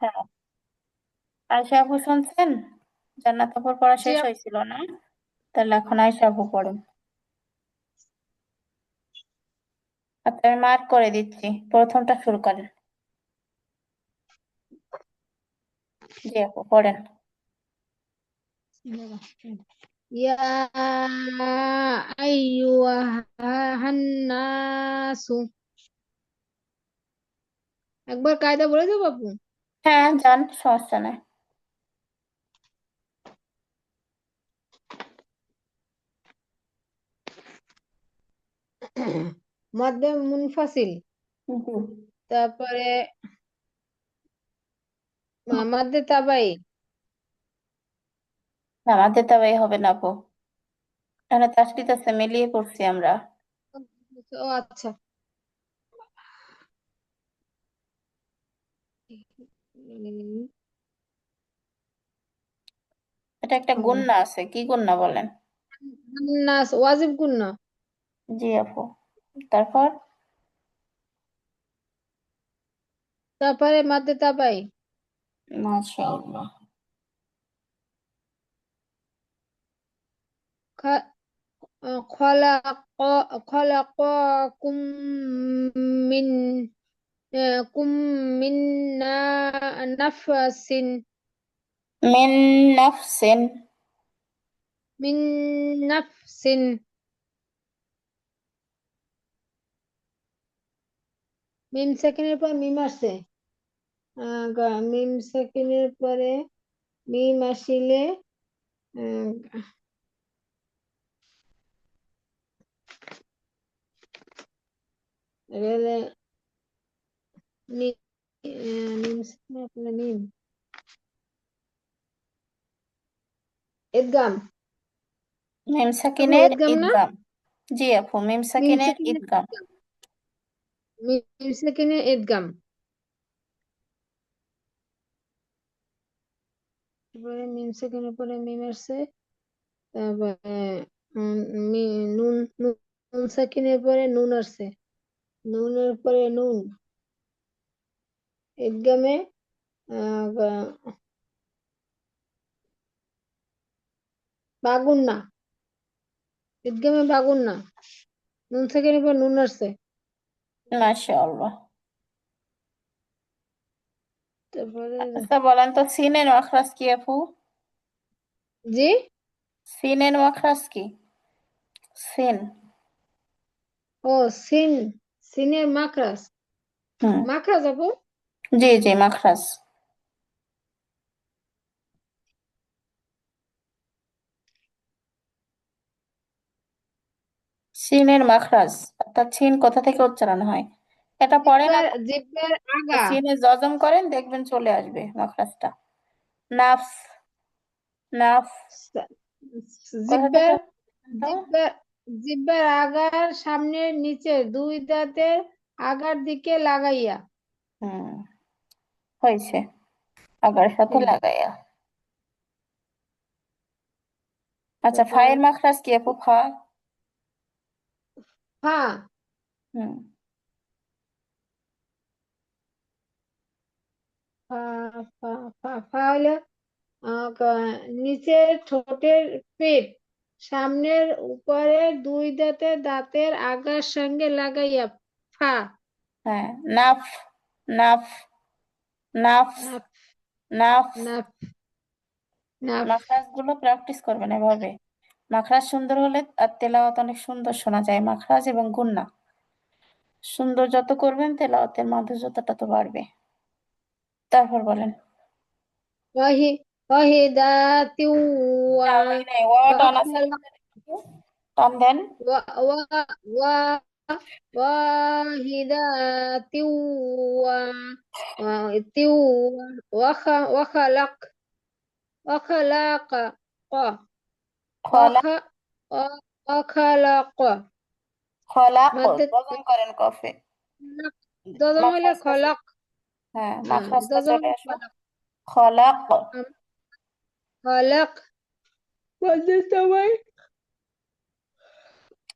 হ্যাঁ, আয়শা আপু শুনছেন? জান্নাত আপুর পড়া জি শেষ আপু। হয়েছিল না? তাহলে এখন আয়শা আপু পড়েন। আচ্ছা, আমি মার্ক করে দিচ্ছি, প্রথমটা শুরু করেন। জি আপু পড়েন। ইয়া আইয়ুহান নাসু। একবার কায়দা বলে দেবো আপু? হ্যাঁ যান, সমস্যা নেই। মাদ্দে মুনফাসিল, জি। তারপরে মাদ্দে তাবাই। আমাদের তো এই হবে না আপু, এখানে তাসদিদ আছে, মিলিয়ে পড়ছি আমরা। ও আচ্ছা। এটা একটা গুণনা আছে, কি গুণনা বলেন? নাস ওয়াজিব গুন্না। জি আপু, তারপর? তারপরে মাদ্দে তাবাই। মাশাআল্লাহ। খলাক খলাকাকুম মিন কুম মিন নাফসিন মিন নাফসিন। মিন নাফসিন। মিম সেকেন্ডের পর মিম আসছে। মিম সেকেন্ডের পরে মিম আসিলে আহ, রেলে মিম সেকেন্ডের পরে মিম ইদগাম। মিম আপু সাকিনের ইদগাম না? ঈদগাম। জি আপু, মিম মিম সাকিনের সেকেন্ডের ঈদগাম। ইদগাম। মিম সেকেন্ডের ইদগাম। তারপরে মিম সেকেন্ডের পরে মিম আসছে। তারপরে উম, নুন নুন নুন সাকিনের পরে নুন আসছে। নুনের পরে নুন ইদগামে বাগুন্না। ইদগামে বাগুন্না। নুন সাকিনের পর নুন আসছে। মাশাআল্লাহ। তারপরে আচ্ছা বলেন তো, সিনের মাখরাজ কি আপু? জি। সিনের মাখরাজ কি? সিন। ও সিন। সিনের মাখরাজ। হুম। মাখরাজ আপু। জি জি, মাখরাজ। সিনের মাখরাজ, অর্থাৎ সিন কোথা থেকে উচ্চারণ হয়, এটা পড়েন জিব্বার আপু। জিব্বার আগা। সিনে জজম করেন, দেখবেন চলে আসবে মাখরাজটা। নাফস। নাফ। কোথা থেকে জিব্বার তো? জিব্বার জিব্বার আগার সামনের নিচের দুই দাঁতের আগার দিকে লাগাইয়া। হুম, হয়েছে, আগার সাথে হুম। লাগাইয়া। আচ্ছা, তারপরে ফায়ের মাখরাজ কি আপু? ফা। ফা। হুম। ফা ফা ফা ফা হলো নিচের ঠোঁটের পেট সামনের উপরে দুই দাঁতের দাঁতের আগার সঙ্গে লাগাইয়া। ফা। হ্যাঁ, নাফ। নাফ। নাফ। নাফ। নাফ। নাফ। নাফ। মাখরাজ গুলো প্র্যাকটিস করবেন এভাবে। মাখরাজ সুন্দর হলে আর তেলাওয়াত অনেক সুন্দর শোনা যায়, মাখরাজ এবং গুন্না সুন্দর যত করবেন, তেলাওয়াতের মাধুর্যতা তত বাড়বে। তারপর বলেন। ওয়াহি ওয়াহিদাতি ওয়া না, ওই নাই, ওয়া ওয়া টান আছে খালাক ভিতরে একটু। টান দেন। ওয়া ওয়া ওয়া ওয়াহিদাতি ওয়া ওয়া তিউ ওয়া খালাক ওয়া খালাক খলা। ওয়া খালাক খলাক। মাদ্দে বদন করেন কফে। দজম হইলে মাখরাজটা খলাক। হ্যাঁ, হ্যাঁ মাখরাজটা দজম চলে হইলে আসো। খলাক। খলাক। খলাক মাদ্দে তাবাই।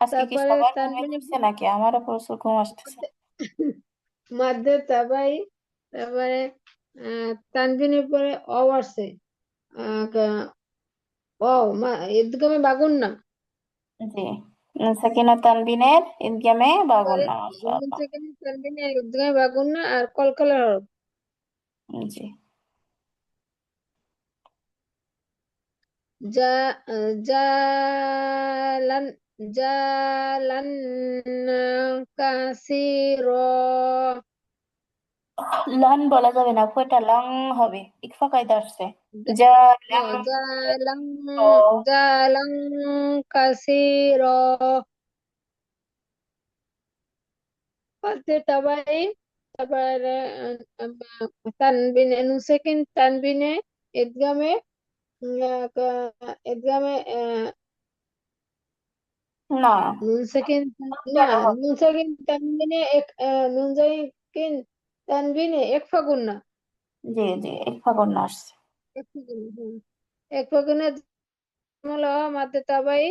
আজকে কি তারপরে সবার ঘুমিয়ে তানবিনে পড়ছে নাকি? আমারও প্রচুর ঘুম আসতেছে। মাদ্দে তাবাই। তারপরে তানবিনের পরে অ আসছে। ও ঈদগামে বাগুন না। জি, নুন সাকিনা তানবিনের ঈদগামে পরে বাগুন্না, নুন মাশাআল্লাহ। সেকেন্ড তানবিনে ঈদগামে বাগুন না আর কলকলার হরফ। জি, যা জালান জালান কাসির। লান বলা যাবে না, কয়টা লাং হবে, ইকফা কায়দা আসছে। যা লাং জালান ও, জালান কাসির। ফাতে তাবাই, তারপরে তানবিনে নুন সেকেন্ড তানবিনে ঈদগামে ঈদগামে না, নুন সেকেন্ড না, জবর হবে। নুন সেকেন্ড তানবিনে নুন সেকেন্ড তানবিনে এক ফাগুন না। জি জি, ইকফা গুন্না আসছে। এক ফাগুন, এক ফাগুনে হলো মাদ্দে তাবাই,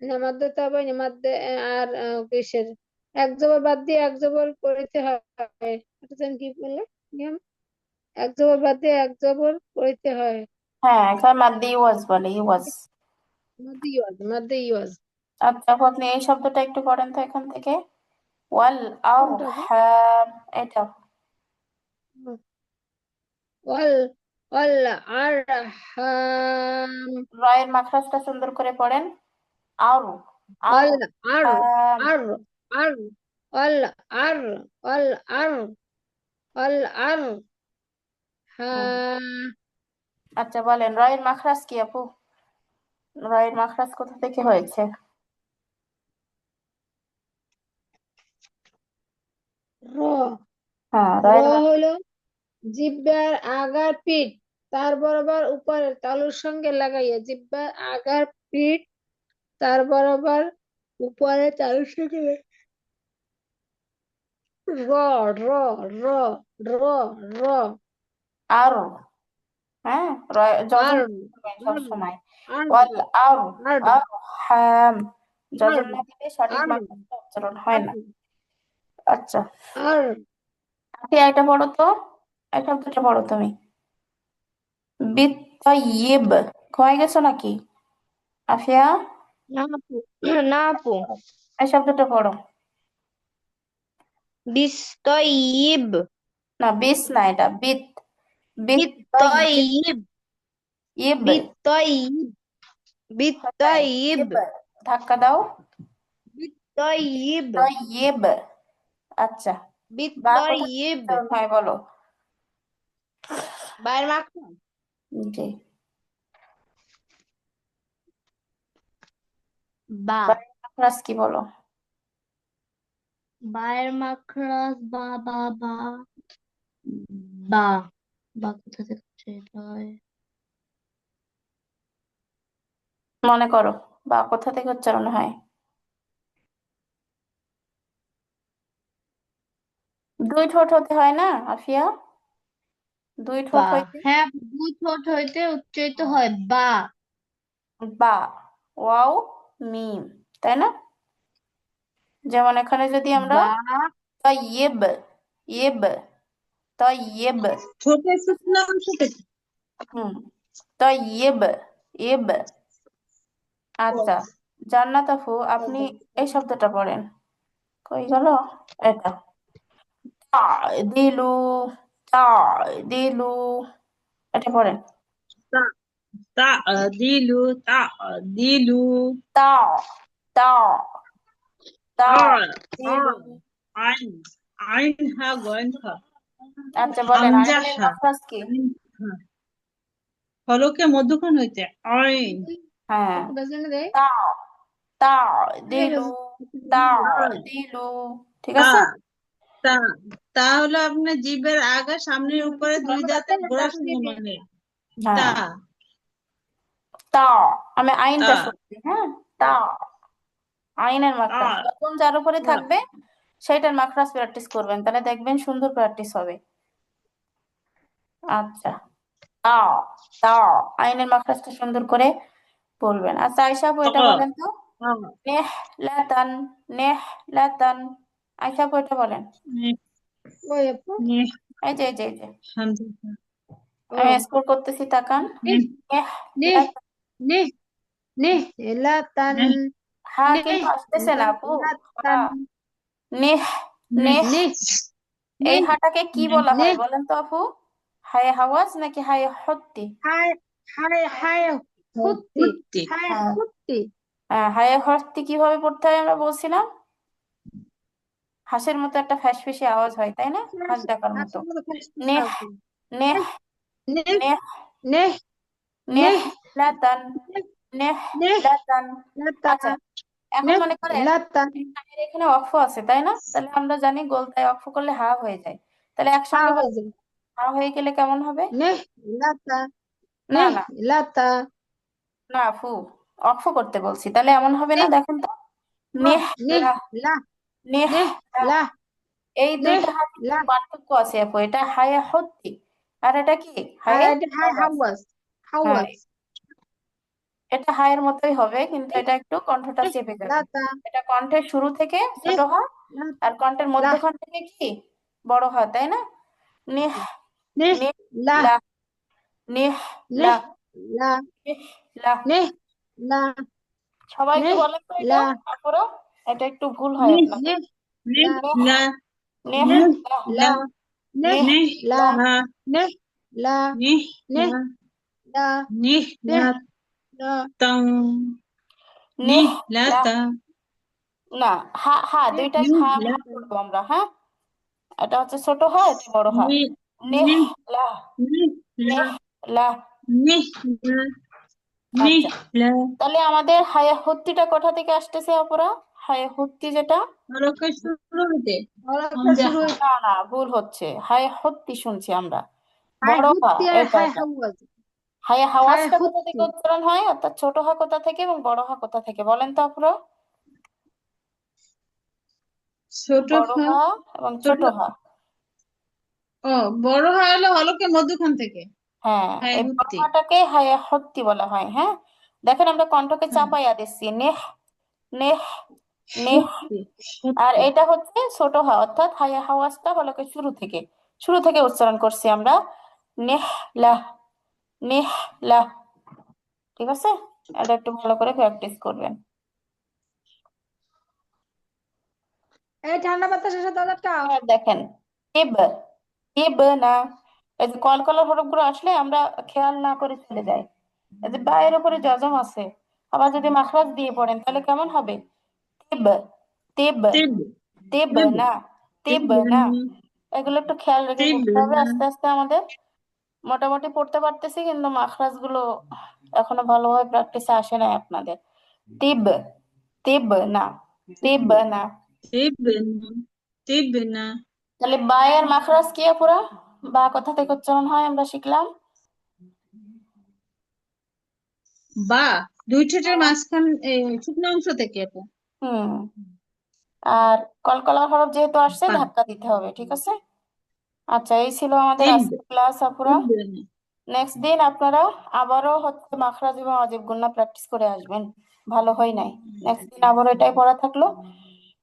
না মাদ্দে তাবাই না মাদ্দে আর কিসের এক জবর বাদ দিয়ে এক জবর পড়িতে হয়। এটা যেন কি বলে নিয়ম, এক জবর বাদ দিয়ে এক জবর পড়িতে হয়। হ্যাঁ, এখানে মাদ্দি ওয়াজ বলে, ইওয়াজ। মাদ্দে ইওয়াজ, মাদ্দে ইওয়াজ। আচ্ছা আপু, আপনি এই শব্দটা একটু পড়েন তো এখান থেকে। ওয়াল কোনটা গো? আরহাম, এটা। ওয়াল ওয়াল আরহাম। রয়ের মাখরাজটা সুন্দর করে পড়েন। আরু, ওয়াল আরু আর হাম। আর আর ওয়াল আর ওয়াল আর ওয়াল আর হুম। হ্যাঁ। আচ্ছা বলেন, রয়ের মাখরাজ কি আপু? রয়ের মাখরাজ কোথা থেকে হয়েছে? র হ্যাঁ, র রয়ের হলো জিহ্বার আগার পিঠ তার বরাবর উপরের তালুর সঙ্গে লাগাইয়া, জিহ্বার আগার পিঠ তার বরাবর উপরে তালুর সঙ্গে র র র র র আরু, হ্যাঁ, রয় যজম আর করবেন আর সবসময়। আর ওয়াল আরু, আর আরু হাম, আর যজম না দিলে সঠিক আর মাখরাজটা উচ্চারণ হয় আর না। আচ্ছা, আর আপনি এটা পড়ো তো, এই শব্দটা পড়ো তুমি। বিত্তয়িব, ঘুমাই গেছো নাকি আফিয়া? না আপু, না আপু। এই শব্দটা পড়ো। বিস্তয়িব। না, বিস না, এটা বিত। বিত্তয়িব, বিত্তয়িব। ইব, বিত্তয়িব। হ্যাঁ, বিত্তয়িব। ইব, ধাক্কা দাও। বিত্তয়িব। বিত্তয়িব। আচ্ছা, বা কোথা থেকে বিত্তয়িব। উচ্চারণ হয় বলো। বাইর মাখো। জি, বা। বা মাখরাজ কি বলো? বায়ের মাখরাজ বা বা বা বা। বা কোথা থেকে উচ্চারিত হয়? মনে করো, বা কোথা থেকে উচ্চারণ হয়? দুই ঠোঁট হতে হয় না আফিয়া? দুই বা। ঠোঁট হইতে। হ্যাঁ, দুই ঠোঁট হইতে উচ্চারিত হয় বা। বা, ওয়াও, মিম, তাই না? যেমন এখানে যদি আমরা বা। তাইয়েব, ইয়েব, তাইয়েব, ছোট শুকনো অংশটা কি? হুম, তাইয়েব, ইয়েব। আচ্ছা, জান্নাত আপু, আপনি এই শব্দটা পড়েন। কই গেল এটা? দিলু, দিলু, এটা পড়েন। তা তা দিলু তা দিলু তা, তা, তা, আর দিলু। আর আইন আইন হা গয়েন খা আচ্ছা বলেন, হামজা আইনের হা মাখরাজ কি? আইন হা ফলকে মধ্যখান হইতে আইন হ্যাঁ, বেজনে দেয়। তা, তা, এই দিলু, যে তা, আর দিলু, ঠিক তা আছে। তা তা হলো আপনার জিভের আগা সামনের উপরে দুই দাঁতের গোড়ার সঙ্গে মানে তা হ্যাঁ, তা, আমি তা আইনটা শুনছি, হ্যাঁ, তা, আইনের মাখরাজ আর যখন যার উপরে আর থাকবে সেটার মাখরাজ প্র্যাকটিস করবেন, তাহলে দেখবেন সুন্দর প্র্যাকটিস হবে। আচ্ছা, তা, তা, আইনের মাখরাজটা সুন্দর করে বলবেন। আচ্ছা আয়শা আপু, ত এটা বলেন তো। আ নেহ লাতান, নেহ লাতান, আয়শা আপু এটা বলেন। নে ওই আপু নে এই যে এই যে এই যে হামজা ও আমি স্কোর করতেছি, তাকান। নিহ নেহ নিহ নিহ নিহলাতান হা কিন্তু আসতেছে না আপু। হা নিহলাতান নেহ নেহ নিহ এই নিহ হাটাকে কি বলা হয় নিহ বলেন তো আপু? হায়ে হাওয়াজ নাকি হায়ে হত্তি? হায় হায় হায় হুত্তি হুত্তি হায় হ্যাঁ, হুত্তি হায়ে হত্তি কিভাবে পড়তে হয় আমরা বলছিলাম? হাঁসের মতো একটা ফ্যাসফেসে আওয়াজ হয়, তাই না? হাঁস ডাকার মতো। আসলে ফ্যাসফ্যাস নেহ আওয়াজ। নেহ নিহ নেহ নিহ নেহ নিহ লাতান নেহ নিহ লাতান। লাতা আচ্ছা, এখন নিহ মনে করেন লাতান হায়ের এখানে অক্ষ আছে, তাই না? তাহলে আমরা জানি গোলতায় অক্ষ করলে হা হয়ে যায়। তাহলে একসঙ্গে আওয়াজ হা হয়ে গেলে কেমন হবে? নিহ লাতা না নিহ না লাতা না আপু, অক্ষ করতে বলছি, তাহলে এমন হবে না, নিহ দেখেন তো। নেহ নিহ লাহ লা নেহ নিহ লাহ। লা এই নিহ দুইটা হাতে লা কিন্তু পার্থক্য আছে আপু। এটা হায়ে হত্তি আর এটা কি আর হায়ে এটা হায় হাওয়াজ। হাওয়াজ হ্যাঁ, হাওয়াজ এটা হায়ের মতোই হবে, কিন্তু নিহ এটা একটু কণ্ঠটা চেপে যাবে। লাতা এটা কণ্ঠের শুরু থেকে ছোট নিহ হা, লা আর কণ্ঠের লা মধ্যখান থেকে কি বড় হা, তাই না? নেহ নিহ নেহ লা লাহ নেহ নিহ লাহ লা নেহ লাহ। নিহ লা সবাই একটু নিহ বলেন তো এটা লা আপুরা, এটা একটু ভুল হয় নিহ আপনাদের। নিহ নিহ লা নেহ লা নেহ নিহ লাহ লা নিহ নেহ নিহ লা লাহ লা নিহ লা নিহ নিহ লা লা নিহ নিহ লা লা তাং নেহ নিহ লা লাহ। তা না, হা হা নিহ দুইটাই নিহ হা লা ভাগ করবো আমরা, হ্যাঁ। এটা হচ্ছে ছোট হা, এটা বড় হা। নিহ নেহ নিহ লাহ নিহ লা নেহ লাহ। নিহ লা নিহ আচ্ছা, লা তাহলে আমাদের হায়া হত্তিটা কোথা থেকে আসতেছে অপরা? হায়া হত্তি যেটা, হরফের শুরুতে হরফটা হামজা শুরু না না ভুল হচ্ছে, হায়া হত্তি শুনছি আমরা। হায় বড় হা হুত্তি আর এটা হায় এটা হাওয়াজ হায়া হায় হাওয়াজটা কোথা থেকে হুত্তি উচ্চারণ হয়, অর্থাৎ ছোট হা কোথা থেকে এবং বড় হা কোথা থেকে বলেন তো অপরা? ছোট বড় হা হা এবং ছোট ছোট হা। ও বড় হা হলো হলকের মধ্যখান থেকে হ্যাঁ, হ্যাঁ এই বড় হুত্তি হাটাকে হায়া হত্তি বলা হয়। হ্যাঁ, দেখেন আমরা কণ্ঠকে হ্যাঁ চাপাইয়া দিচ্ছি, নেহ নেহ নেহ। হুত্তি আর হুত্তি এটা হচ্ছে ছোট হা, অর্থাৎ হায়া হাওয়াজটা হলকে শুরু থেকে উচ্চারণ করছি আমরা, নেহ লাহ নেহ লাহ। ঠিক আছে, এটা একটু ভালো করে প্র্যাকটিস করবেন। এই ঠান্ডা বাতাসের সাথে দরজাটাও আর দেখেন ইব ইব না, এই যে কলকলার হরফগুলো আসলে আমরা খেয়াল না করে চলে যাই। এই যে বায়ের উপরে জজম আছে, আবার যদি মাখরাজ দিয়ে পড়েন তাহলে কেমন হবে? তিব তিব তিব তিব তিব না তিব তিব না। এগুলো একটু খেয়াল রেখে তিব করতে হবে। না আস্তে আস্তে আমাদের মোটামুটি পড়তে পারতেছি, কিন্তু মাখরাজ গুলো এখনো ভালোভাবে প্র্যাকটিসে আসে নাই আপনাদের। তিব তিব না তিব না। তিব না তিব না তাহলে বায়ের মাখরাজ কি পুরা? বা কোথা থেকে উচ্চারণ হয় আমরা শিখলাম? বা দুই ঠোঁটের মাঝখান শুকনো অংশ থেকে এটা হুম, আর কলকলার হরফ যেহেতু আসছে বা ধাক্কা দিতে হবে, ঠিক আছে। আচ্ছা, এই ছিল আমাদের তিব আজকের ক্লাস আপুরা। তিব না নেক্সট দিন আপনারা আবারও হচ্ছে মাখরাজ এবং অজীব গুন্না প্র্যাকটিস করে আসবেন। ভালো হয় নাই, নেক্সট দিন আবারও এটাই পড়া থাকলো।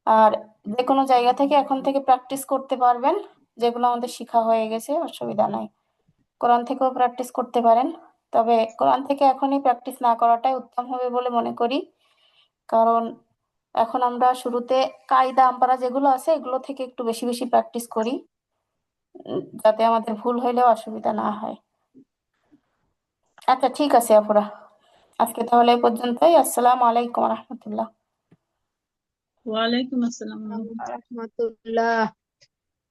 আর যে কোনো জায়গা থেকে এখন থেকে প্র্যাকটিস করতে পারবেন, যেগুলো আমাদের শিখা হয়ে গেছে, অসুবিধা নাই। কোরআন থেকেও প্র্যাকটিস করতে পারেন, তবে কোরআন থেকে এখনই প্র্যাকটিস না করাটাই উত্তম হবে বলে মনে করি। কারণ এখন আমরা শুরুতে কায়দা আমপারা যেগুলো আছে এগুলো থেকে একটু বেশি বেশি প্র্যাকটিস করি, যাতে আমাদের ভুল হইলেও অসুবিধা না হয়। আচ্ছা ঠিক আছে আপুরা, আজকে তাহলে এই পর্যন্তই। আসসালামু আলাইকুম রহমতুল্লাহ। ওয়ালাইকুম আসসালাম রাহমাতুল্লাহ।